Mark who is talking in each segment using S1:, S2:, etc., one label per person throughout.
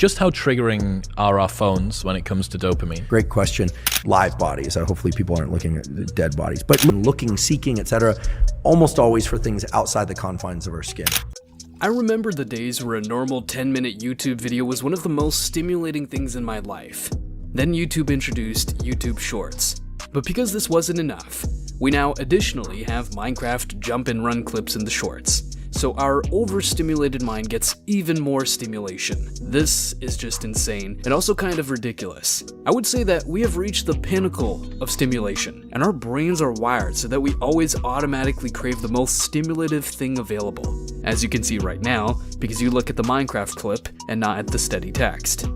S1: Just how triggering are our phones when it comes to dopamine?
S2: Great question. Live bodies. Hopefully people aren't looking at dead bodies, but looking, seeking, etc., almost always for things outside the confines of our skin.
S3: I remember the days where a normal 10-minute YouTube video was one of the most stimulating things in my life. Then YouTube introduced YouTube Shorts. But because this wasn't enough, we now additionally have Minecraft jump and run clips in the shorts. So our overstimulated mind gets even more stimulation. This is just insane and also kind of ridiculous. I would say that we have reached the pinnacle of stimulation, and our brains are wired so that we always automatically crave the most stimulative thing available. As you can see right now, because you look at the Minecraft clip and not at the steady text.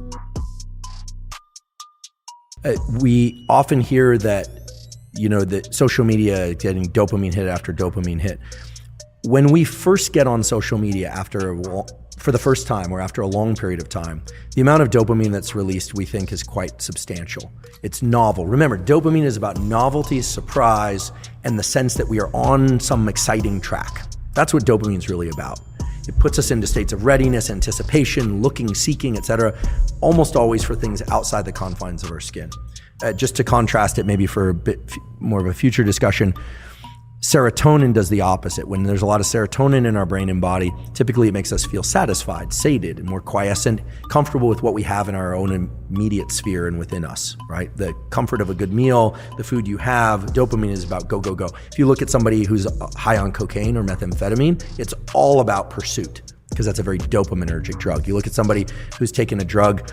S2: We often hear that, that social media getting dopamine hit after dopamine hit. When we first get on social media for the first time or after a long period of time, the amount of dopamine that's released we think is quite substantial. It's novel. Remember, dopamine is about novelty, surprise, and the sense that we are on some exciting track. That's what dopamine is really about. It puts us into states of readiness, anticipation, looking, seeking, etc., almost always for things outside the confines of our skin. Just to contrast it maybe for a bit more of a future discussion, serotonin does the opposite. When there's a lot of serotonin in our brain and body, typically it makes us feel satisfied, sated, and more quiescent, comfortable with what we have in our own immediate sphere and within us, right? The comfort of a good meal, the food you have. Dopamine is about go, go, go. If you look at somebody who's high on cocaine or methamphetamine, it's all about pursuit, because that's a very dopaminergic drug. You look at somebody who's taken a drug,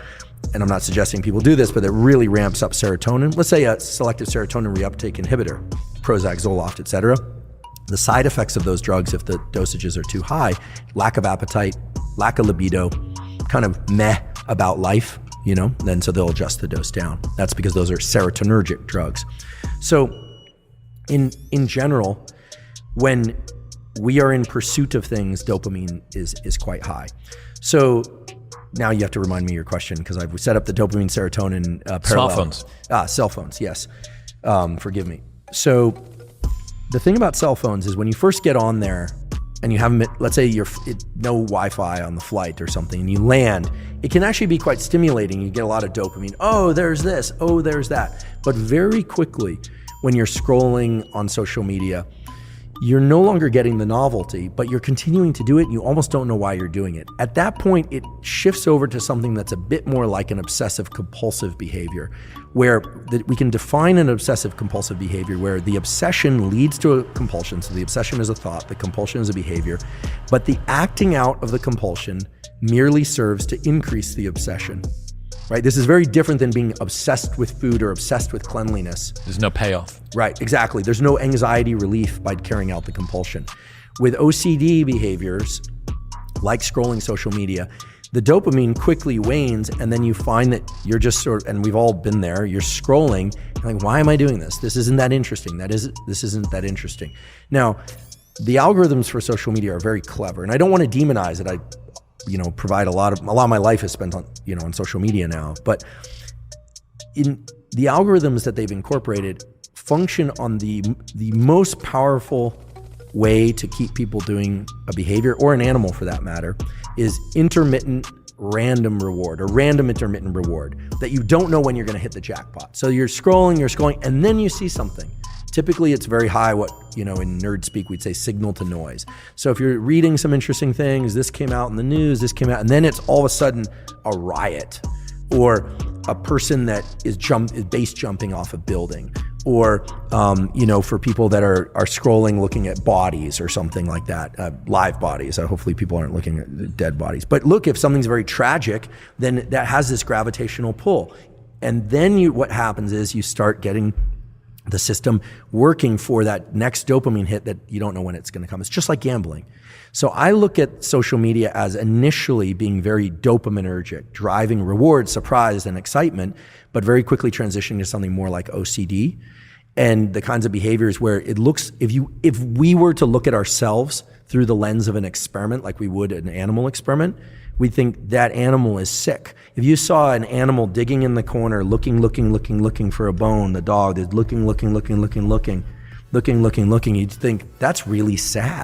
S2: and I'm not suggesting people do this, but it really ramps up serotonin. Let's say a selective serotonin reuptake inhibitor, Prozac, Zoloft, etc. The side effects of those drugs, if the dosages are too high, lack of appetite, lack of libido, kind of meh about life, then so they'll adjust the dose down. That's because those are serotonergic drugs. So in general, when we are in pursuit of things, dopamine is quite high. So now you have to remind me your question, because I've set up the dopamine serotonin parallel.
S1: Cell phones.
S2: Cell phones, yes. Forgive me. So the thing about cell phones is when you first get on there and you have, let's say no Wi-Fi on the flight or something, and you land, it can actually be quite stimulating. You get a lot of dopamine. Oh, there's this. Oh, there's that. But very quickly, when you're scrolling on social media, you're no longer getting the novelty, but you're continuing to do it and you almost don't know why you're doing it. At that point, it shifts over to something that's a bit more like an obsessive compulsive behavior, where we can define an obsessive compulsive behavior where the obsession leads to a compulsion. So the obsession is a thought, the compulsion is a behavior, but the acting out of the compulsion merely serves to increase the obsession. Right? This is very different than being obsessed with food or obsessed with cleanliness.
S1: There's no payoff.
S2: Right, exactly. There's no anxiety relief by carrying out the compulsion. With OCD behaviors, like scrolling social media, the dopamine quickly wanes, and then you find that you're just and we've all been there, you're scrolling, like, why am I doing this? This isn't that interesting. This isn't that interesting. Now, the algorithms for social media are very clever, and I don't want to demonize it. I provide a lot of my life is spent on, on social media now, but in the algorithms that they've incorporated function on the most powerful way to keep people doing a behavior, or an animal for that matter, is intermittent random reward, or random intermittent reward, that you don't know when you're going to hit the jackpot. So you're scrolling, and then you see something. Typically, it's very high, what, in nerd speak, we'd say signal to noise. So if you're reading some interesting things, this came out in the news, this came out, and then it's all of a sudden a riot, or a person that is base jumping off a building, or, for people that are scrolling, looking at bodies or something like that, live bodies. Hopefully people aren't looking at dead bodies. But look, if something's very tragic, then that has this gravitational pull. And then what happens is you start getting the system working for that next dopamine hit that you don't know when it's going to come. It's just like gambling. So I look at social media as initially being very dopaminergic, driving reward, surprise, and excitement, but very quickly transitioning to something more like OCD and the kinds of behaviors where it looks, if we were to look at ourselves through the lens of an experiment, like we would an animal experiment, we think that animal is sick. If you saw an animal digging in the corner, looking for a bone, the dog is looking, you'd think that's really sad.